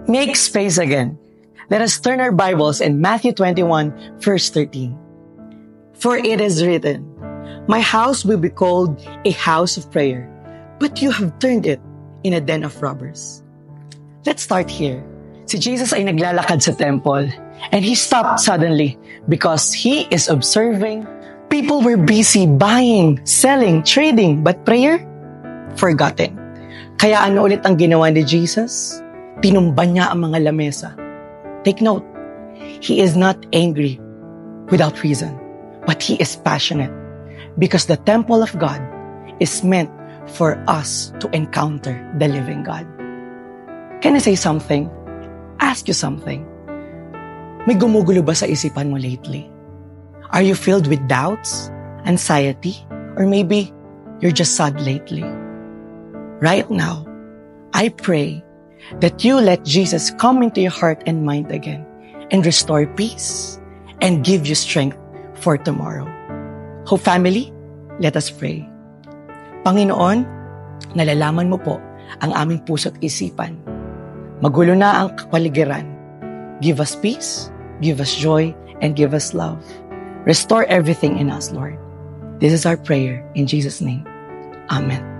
Make space again. Let us turn our Bibles in Matthew 21, verse 13. For it is written, "My house will be called a house of prayer, but you have turned it in a den of robbers." Let's start here. Si Jesus ay naglalakad sa temple, and he stopped suddenly because he is observing people were busy buying, selling, trading, but prayer? Forgotten. Kaya ano ulit ang ginawa ni Jesus? Tinumban niya ang mga lamesa. Take note, he is not angry without reason, but he is passionate because the temple of God is meant for us to encounter the living God. Can I say something? Ask you something. May gumugulo ba sa isipan mo lately? Are you filled with doubts, anxiety, or maybe you're just sad lately? Right now, I pray that you let Jesus come into your heart and mind again and restore peace and give you strength for tomorrow. Hope family, let us pray. Panginoon, nalalaman mo po ang aming puso't isipan. Magulo na ang kapaligiran. Give us peace, give us joy, and give us love. Restore everything in us, Lord. This is our prayer in Jesus' name. Amen.